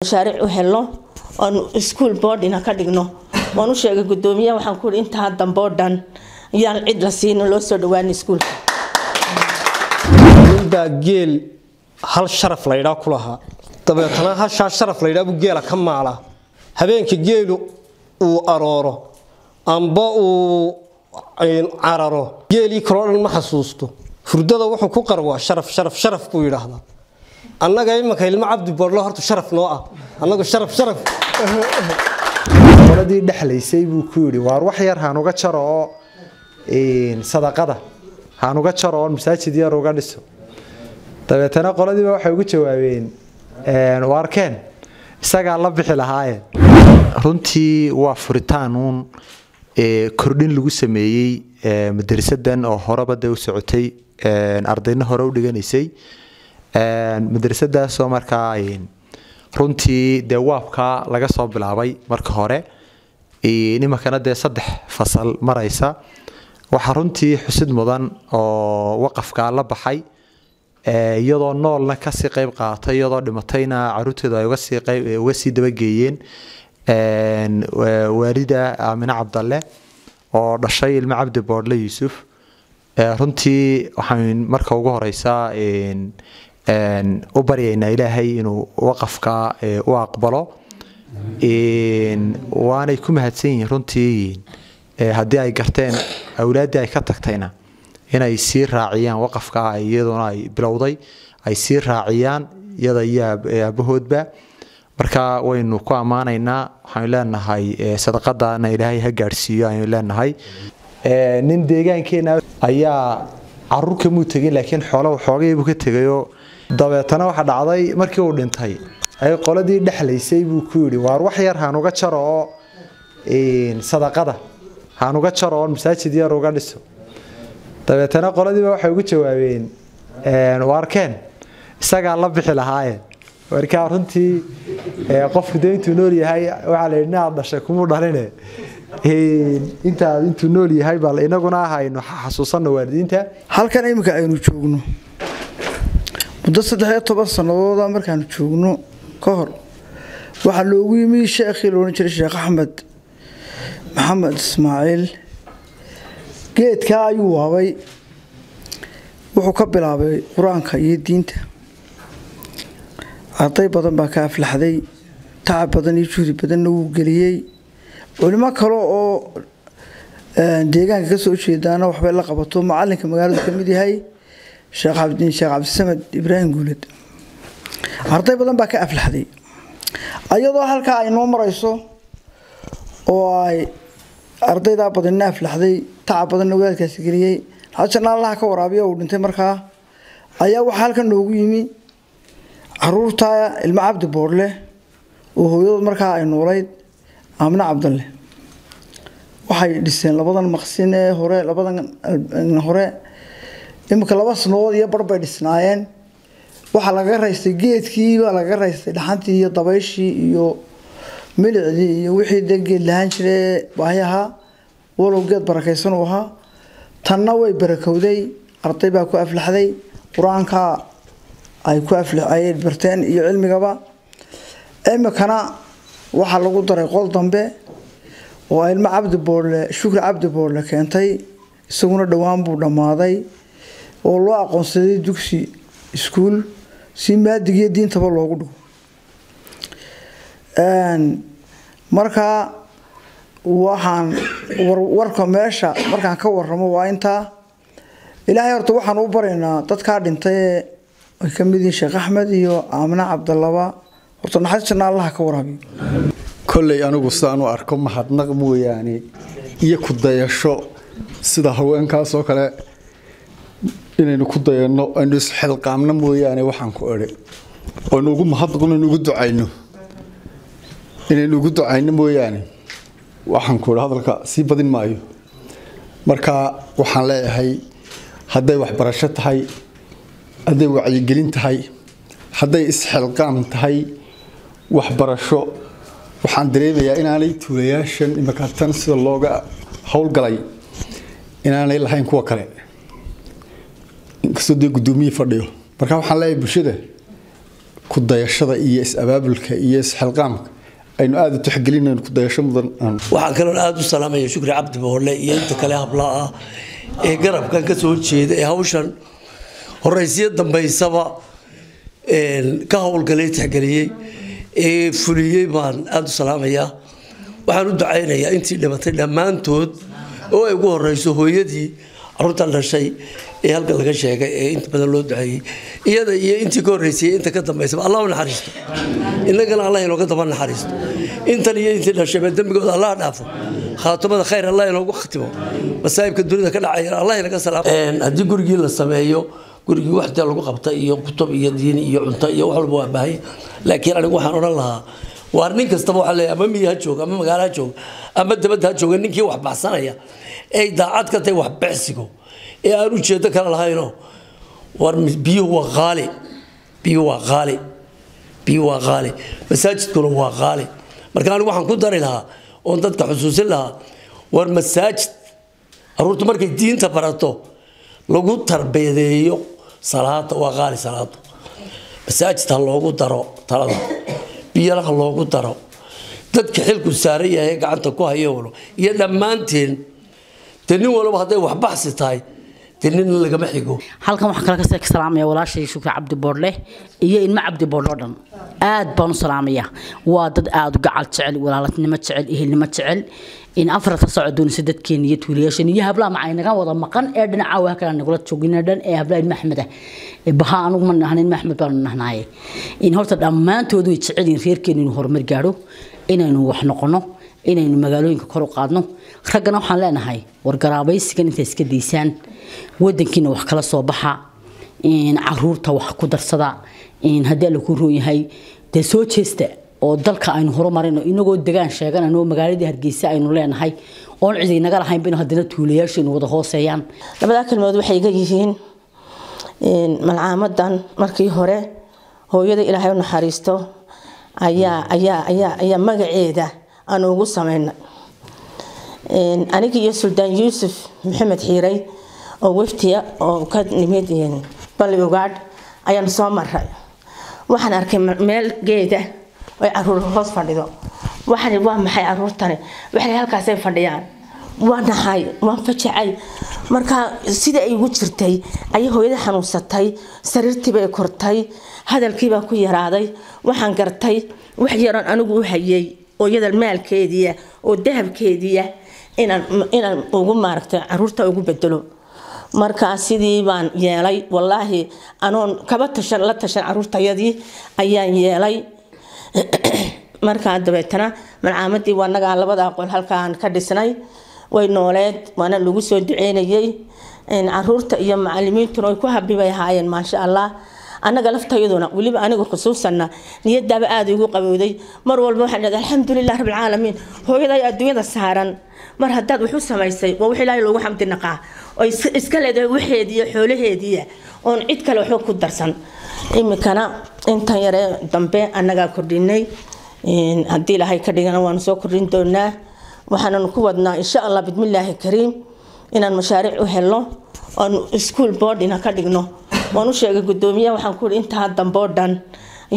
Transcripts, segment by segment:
مشاريع وهلو أن سكول بوردنا كدقنو وأنا شيء قدومية وحنقول أنت هذا بوردن يعني عيد لسين لو سودواني سكول. عند جيل هل شرف ليدا كلها طب أنا هل شرف ليدا بجيله كم على هبينك جيله وأراره أنباء عراره جيلي كرون المحسوسته فردده وحنا كقروا شرف كويل هذا أنا جاي مكيل مع عبد بالله هرت شرف نوعه أنا شرف ولدي دحلي سيبو كوري وأروح يرهان وقتشروا صدقة هان وقتشروا المساجد دي روجا لسه طيب أنا قلدي بروح يقول جوابين واركان ساق الله بحلهاي runtii waa furitaanun kordhin lagu sameeyay madrasadan oo horabada u socotay ardayna hore u dhiganaysay madrasadaas oo markaa runtii deewaabka laga soo bilaabay marka hore nimankana de 3 fasal maraysa waxa runtii xusid mudan oo waqafka la baxay iyadoo noolna ka sii qayb qaatay iyadoo dhimatayna caruurteedu ay uga sii dabageeyeen والدة آمنة عبد الله أو رشيد المعبد بورلا يوسف رنتي وحين مركب وجه رئيسا إن أبرينا إلهي إنه وقف كا وأقبله وأنا يكون هاتين رنتي هدي أي قرتين أولادي أي كتكتينا هنا يصير راعيان وقف كا يدونا بلوضي يصير راعيان يدا بهود به marka waynu ku amaanaynaa waxaan leenahay sadaqadana Ilaahay ha gaarsiiyo ayaan leenahay nin deegaankeena ayaa carruur ka muutagay laakiin xoolo xoogay buu ka tagayo dabeetana waxa dhacday markii uu dhintay ay qoladii dhaxlaysay buu ku yiri waar wax yar haan uga jaro sadaqada haan uga jaro masaajid yar uga dhiso dabeetana qoladii waxay ugu jawaabeen waarkeen isaga la bixi lahaayeen warka runtii qofku deyntu nool yahay waxa la yiraahdaa dhashay kuma dhaline intuu nool yahay bal inaguna ahayno xasuusano waalidiinta halkan imika aynu joogno muddo 13 sanadood markaan joogno ka hor waxa loogu yimi sheekhi loo jiray Sheekh Axmed Maxamed Ismaaciil geedka ayuu waabay wuxuu ka bilaabay quraanka iyo diinta arday badan baa ka aflaxday taab badan iyo juhdi badan uu galiyay culimo kale oo deegaanka ka soo jeedana waxba la qabato macalinka magaalada kamid yahay Sheekh Cabdisamed Ibrahim Guuled arday badan baa ka aflaxday ayadoo halka ay noo marayso oo ay ardayda badan aflaxday taab badan waalidkaas galiyay hajana Allah ka waraabiyo uu dhintay markaa ayaa waxa halkan noogu yimi caruurta ilma cabdi boorle oo hooyada markaa ay noolayd Aamina Cabdalle waxay dhiseen labadan maqsin ee hore imka laba sanood iyo barbay dhisnaayeen waxa laga raystay geedkii baa laga raystay dhaxantii iyo dabayshii iyo milicdii iyo wixii degeed lahaan jiray baayaha walow geed barakaysan oo ahaa tanna way barakowday arday baa ku aflaxday quraanka ay ku aflaxay barteen iyo cilmigaba imkana waxa lagu daray qol dambe oo ilma cabdi boorle shukri cabdi boorle keentay isaguna dhawaan buu dhamaaday oo loo aqoonsaday dugsi iskuul si maadiga diintaba loogu dhigo marka waxaan warka meesha markaan ka warramo waa inta Ilaahay horta waxaan u bareynaa dadka dhintay kamidii Sheekh Axmed iyo Aamina Cabdallaba horta naxariisna Allah ka waraabiyo kullay anigu saan u arko mahadnaq mooyaane iyo ku dayasho sida haweenkaas oo kale inaynu ku dayano aynu isxilqaamna mooyaane waxaan ku ere oo nugu mahadnaqno nugu ducayno mooyaane waxaan ku hadalka si badin maayo marka waxaan leeyahay haday wax barasho tahay haday wacyigelin tahay haday isxilqaam tahay wax barasho waxaan dareemayaa inaanay tuulayaashan imaka tan sida looga hawlgalay inaanay lahayn kuwa kale inkastoo gudoomiye fadhiyo marka waxaan leeyahay bulshada ku dayashada iyo is-abaabulka iyo is-xilqaamka aynu aad u tixgelinayno ku dayasho mudan waxaan kaloo aad u salaamaya Shukri Cabdi Boole iyo inta kale hablaha ee garabkan ka soo jeeda ee hawshan horeysiyo dambeysaba ka hawlgalay tixgeliyay ee fuliyay baan aad u salaamaya waxaan u ducaynayaa intii dhimatay dhammaantood oo ay ugu horeyso hooyadii carruurtan dhashay ee halka laga sheegay ee inta badan loo duceeyay iyada iyo intii ka horeysay inta ka dambeysay Allah u naxariisto innagana Allah inoo ka daba naxariisto intan iyo intii dhashay dambigooda Allah dhaafo khaatamada khayr Allah inoo ku khatimo masaa'ibka dunida ka dhacay Allah inaga salaamo hadii gurigii la sameeyo gurigii waxda lagu qabta iyo kutub iyo diin iyo cunto iyo wax walba waa baahay laakiin anigu waxaan oran lahaa waar nin kastaba waxa leeyahay ama miyaha jooga ama magaalaha jooga ama dabadda jooga ninkii wax baxsanaya ay daacad ka tahay wax bixsigo ee aan u jeedo kala lahayno war biyuhu waa qaali biyuhu waa qaali masaajidkuna waa qaali marka anigu waxaan ku dari lahaa oo dadka xusuusin lahaa war masaajid carruurtu markay diinta barato lagu tarbiyadeeyo salaada waa qaali salaadu masaajid ha loogu daro talada biyalaha loogu daro dadka xilku saaran yahay gacanta ku hayo iyo dhammaanteen nin walba haday wax baxsi tahay nin laga ma xigo halkan waxa kala ka salaamaya walaashay Shukri Cabdi Boole iyo ilma Cabdi Boole dhan aad baan salaamaya waa dad aad u gacal jecel walaalatnimo jecel ehelnimo jecel in afarta socdoon sadadkeen iyo tuuliyashan iyo habla ma aynaga wada maqan ee dhinaca waa kala nagula joogina dhan ee habla Maxamed baha anigu ma nahanin Maxamed baan nahnaaye in horta dhamaantood way jecel in reerkeen inuu horumar gaaro inaynu wax noqono inaynu magaalooyinka kor u qaadno ragana waxaan leenahay war garaabaysigan inta iska diisaan wadankiina wax kala soo baxa in caruurta wax ku darsada in hadii la ku rooyahay de soo jeesta oo dalka aynu horumarino inagoo degaan sheeganano magaalada Hargeysa aynu leenahay oo cid inaga lahayn bino hadana tuuliyaashin wada hooseeyaan labada kalmood waxay iga yihiin in malcaamadan markii hore hooyada Ilaahay u naxariisto ayaa magaceeda aan ugu sameeynay aniga iyo Sultan Yusuf Maxamed Xiiray oo waftiya oo ka nimid bali ugaad ayaan soo maray waxaan arkay meel geeda ay caruur hoos fadhido waxaan waa maxay caruurtani waxay halkaas ay fadhiyaan waan fajacay marka sida ay ugu jirtay ay hooyada xanuunsatay sariirtii bay kortay hadalkii baa ku yaraaday waxaan gartay wax yaran anigu u hayay oo yada maalkeediya oo dahabkeediya inaan ugu maaragtay caruurta ugu bedelo marka sidii baan yeelay wallahi anoon kaba tashan la tashan caruurtayadii ayaan yeelay marka dabeetana malcaamadii waa naga labada aqoon halkaan ka dhisnay way nooleed waana lagu soo duceynayay in caruurta iyo macallimiintu ay ku habibay haayeen ma sha Allah anaga laftayaduna waliba anigu xusuusanna niyadaba aad ugu qabowday mar walba waxaan leeyahay alxamdulillah rabbil caalamiin hooyaday adduunyada saaran mar hadaad wuxuu samaysay waa wixii Ilaahay loogu xamdinaqaa oo iska leedahay waxeediyo xoolaheediya oo cid kale wax ku darsan imikana intan yare dambe anaga kordhinay in hadii Ilaahay ka dhigana waan soo kordhin doonaa waxaan ku wadnaa insha Allah bidmillaahi kariim inaan mashaariic u helno oo school board ina ka dhigno waan u sheegay gudoomiyaha waxaan ku inta dambe oo dhan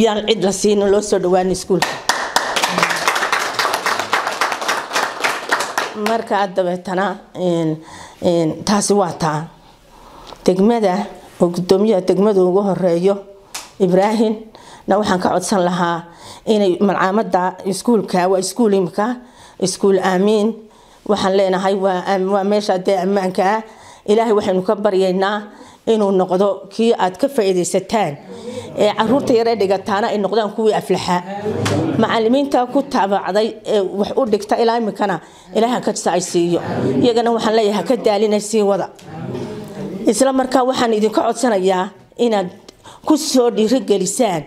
yaan cid la siin loo soo dhawaan iskuulka marka dabeetana taasi waa taa degmada oo gudoomiyaha degmada ugu horeeyo Ibrahim na waxaan ka codsan lahaa inay malcaamada iskuulka waa iskuul imka iskuul aamin waxaan leenahay waa meesha ammaanka Ilaahay waxaanu ka baryaynaa inuu noqdo kii aad ka faa'iideysataan ee caruurta yar ee dhigataana ay noqdaan kuwii aflaxa macallimiinta ku taabacday ee wax u dhigta ilaa imikana Ilaahay ka jacaysiiyo iyagana waxaan leeyahay ka daalinaysiin wada isla markaa waxaan idinka codsanayaa inaad ku soo dhiirigelisaan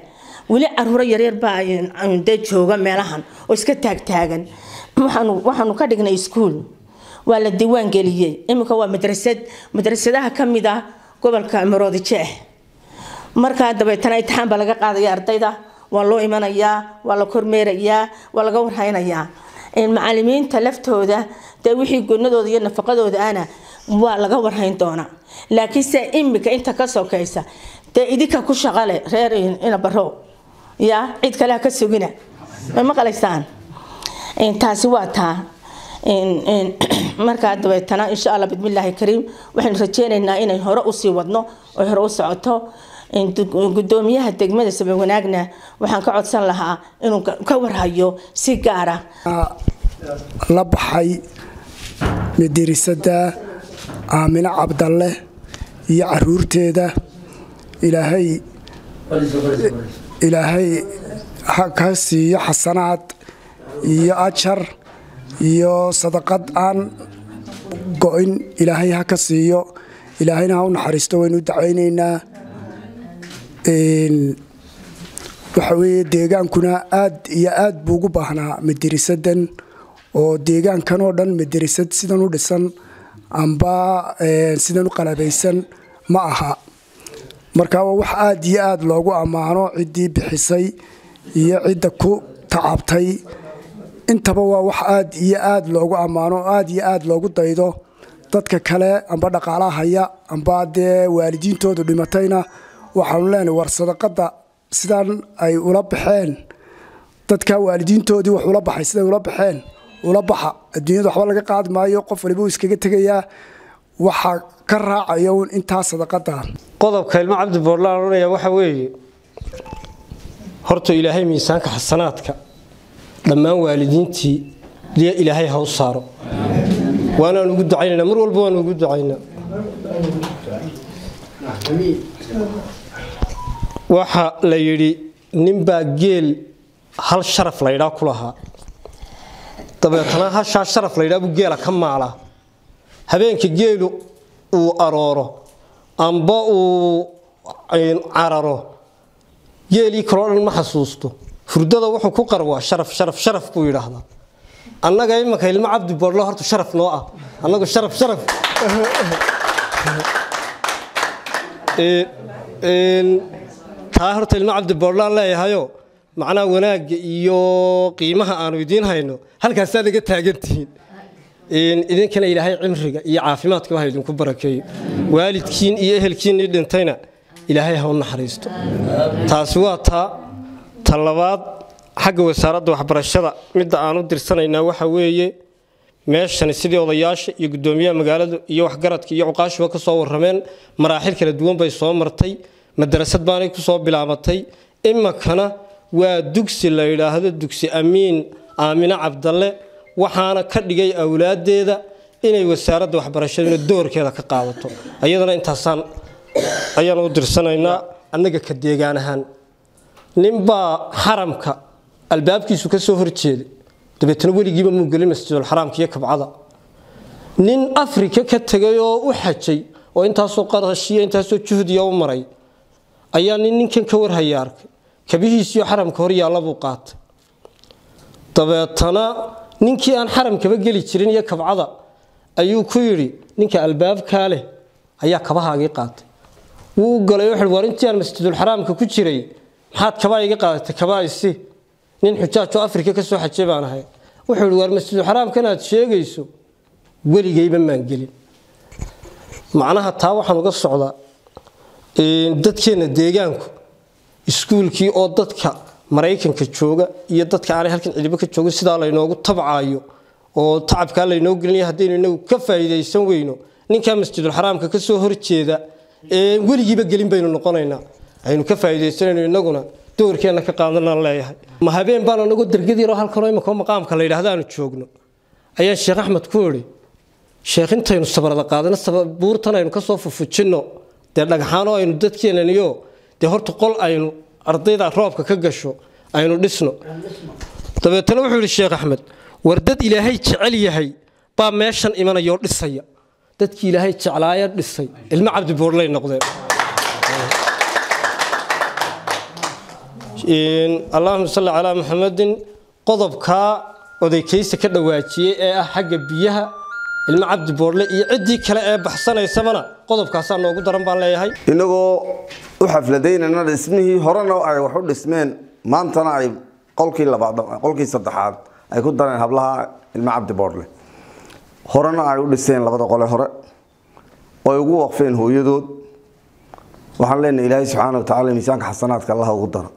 wali caruur yar yar baa ay jooga meelahan oo iska taagtaagan waxaanu ka dhignay iskuul waa la diiwaan geliyay imika waa madrasadaha kamid ah gobolka Maroodijeex marka dabeetana imtixaan ba laga qaadaya ardayda waa loo imanayaa waa la kormeerayaa waa laga warhaynayaa in macallimiinta laftooda wixii gunadooda iyo nafaqadooda ana waa laga warhayn doona laakiin se imika inta ka sokaysa idinka ku shaqale reer ina baro يا عيد كلها كسوقنا ما قليستان taasi waa taa marka dabeetana insha Allah bismillaahi kariim waxaan rajeenaynaa inay hore u sii wadno oo hore u socoto gudoomiyaha degmada Sabab Wanaagna waxaan ka codsan lahaa inuu ka warhayo si gaar ah la baxay madrasada Aamina Cabdalle iyo caruurteeda ilaahay ka siiyo xasanaad iyo ajar iyo sadaqad aan go'in ilaahay ha ka siiyo ilaahayna ha u naxariisto waynu dacaynaynaa waxa weeye deegaankuna aad iyo aad buu ugu baahnaa madrasadan oo deegaankan oo dhan madrasad sidan u dhisan amba sidan u qalabaysan ma aha marka wax aad iyo aad loogu amaano cidii bixisay iyo cidda ku tacabtay intaba waa wax aad iyo aad loogu amaano aad iyo aad loogu daydo dadka kale amba dhaqaalaha haya amba dee waalidiintoodu dhimatayna waxaan leenahay war sadaqada sidan ay ula baxeen dadka waalidiintoodii wax ula baxay siday ula baxeen ula baxa adduunyada waxba laga qaadi maayo qof waliba uu iskaga tagayaa waxa ka raacayo inta sadaqada qodobka ilmo Cabdi Boorlaan oranaya waxa weeye horta ilaahay miisaanka xasanaadka dhammaan waalidiintii liya ilaahay ha u saaro waana ugu ducaynaa mar walba waan ugu ducaynaa waxa la yiri ninba geel hal sharaf la yiraahdo kulaha dabeetana hasha sharaf la yiraahdo geela ka maala habeenka geelu uu arooro amba uu cararo geeli koroon ma xasuusto furdada wuxuu ku qarwaa sharaf ku yiraahdo annaga imaka ilmo Cabdi Boorle horta sharaf noo ah annaga sharaf taa horta ilmo Cabdi Boorle leeyahayo macnaa wanaaga iyo qiimaha aanu idiin hayno halkaas aad iga taagantihiin idinkana ilaahay cimriga iyo caafimaadka waxa idinku barakeeyo waalidkiin iyo ehelkiin dhintayna ilaahay ha u naxariisto taasi waa taa talabaad xagga wasaaradda waxbarashada midda aan u dirsanayna waxa weeye meeshan sidii odayaasha iyo gudoomiyaha magaalada iyo waxgaradka iyo uqaashiba ka soo warameen maraaxil kala duwan bay soo martay madrasad baanay ku soo bilaabatay imakana waa dugsi la yiraahdo dugsi Aamina Cabdalle waxaana ka dhigay awlaadeeda inay wasaaradda waxbarashada doorkeeda ka qaadato ayadana intaasaan ayaan u dirsanaynaa annaga ka deegaan ahaan ninba xaramka albaabkiisu ka soo horjeeday dabeetana weligiiba muu galin masjidul xaraamka iyo kabcada nin Afrika ka tagay oo u xajay oo intaasoo qarashiyo intaasoo juhdiya u maray ayaa ninkan ka warhaya arkay kabihiisiyo xaramka hor yaala buu qaatay dabeetana ninkii aan xaramkaba geli jirin iyo kabcada ayuu ku yiri ninka albaabka leh ayaa kabahaagii qaatay wuu galay wuxuu warintii aan masjidul xaraamka ku jiray maxaad kabaa iga qaadatay kabaaysi nin xujaajo Afrika ka soo xajay baan ahay wuxuu war masjidul xaraamkan aad sheegayso weligayba maan gelin macnaha taa waxaan uga socdaa dadkeena deegaanku iskuulkii oo dadka Mareykanka jooga iyo dadka aan halkan cidiba ka joogo sida la inoogu tabcaayo oo tacabka la inoo gelinayo hadii inuu ka faa'iideysan weyno ninka masjidul xaraamka ka soo horjeeda weligiiba gelin baynu noqonaynaa aynu ka faa'iideysanayno inaguna doorkeena ka qaadanaa leeyahay ma habeen baan anagu dargadiiro halkan oo imaka maqaamka la yiraahdo aan joogno ayaan Sheekh Axmed ku wari sheekh intaynu sabarada qaadana buurtan aynu ka soo fufujino dee dhagaxaan oo aynu dadkeenaniyo dee horta qol aynu ardayda roobka ka gasho aynu dhisno dabeetana wuxuu yiri Sheekh Axmed war dad ilaahay jecel yahay baa meeshan imanayo dhisaya dadkii ilaahay jeclaaya dhisay ilmo Cabdi Boorle noqdeen Allahumma salli ala Muhammadin qodobka odaykaysa ka dhawaajiyay ee ah xagga biyaha ilmo Cabdi Boorle iyo cidii kale ee baxsanaysabana qodobkaas aan noogu daran baan leeyahay inagoo u xafladeynana dhismihii horena ay wax u dhismeen maantana ay qolkii labaad qolkii saddexaad ay ku dareen hablaha ilmo Cabdi Boorle horena ay u dhiseen labada qole hore oo ugu waqfeen hooyadood waxaan leenahay Ilaahay subhanahu wa ta'ala miisaanka xasanaadka Allah ugu daro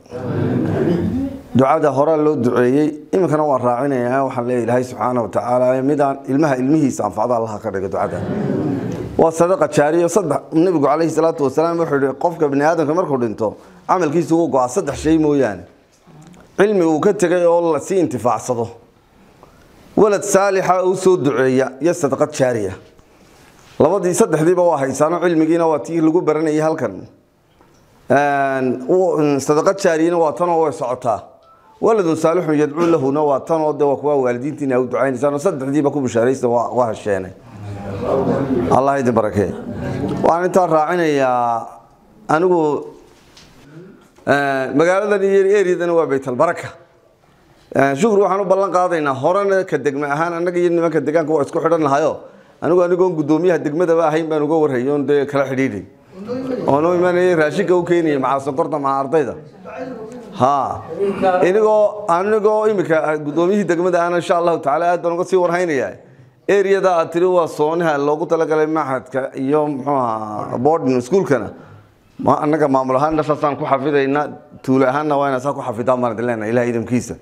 ducada hore loo duceeyay iminkana waan raacinayaa waxaan leeyahay Ilaahay subxaanahu wa ta'aala midaan ilmihiisa anfacda Allah ka dhigo ducada waa sadaqa jaariyo saddex nabigu calayhi salaatu wasalaam wuxuu yiri qofka bini aadamka markuu dhinto amalkiisu uu go'aa saddex shay mooyaan cilmi uu ka tagay oo la si intifaacsado walad saalixa uu soo duceeya iyo sadaqa jaariya labadii saddexdiiba waa haysaano cilmigiina waa tii lagu baranayay halkan sadaqa jaariyana waa tan oo way socotaa walad saalixun yad'u lahu waa tan oo kuwa waalidiintiina u ducaynaysan saddexdiiba ku bishaaraysan waa hasheenay الله يدي بركة وأنا ترى عيني أنو مقالة يريد أن هو بيت البركة شكرا وحنا بلان قاضينا هورنا كدق معهان أنا جيني ما كدقان كوا اسكو حدنا هايو أنا قون قدومي هدق ماذا بقى هين بنو جور هيون ده كلا حديدي أنا يماني راشيك وكيني مع سكرته مع أرضيدا ها أنا جو إمك قدومي هدق ماذا أنا إن شاء الله تعالى أدنى قصي ورهيني يعني اريدا اتري waa soonaha loogu talagalay maxadka iyo boarding school kana ma anaga maamul ahaan dhashaan ku xafidayna tuulo ahaanna waa inaan ku xafidaa mar dileena ilaahay idinkiisa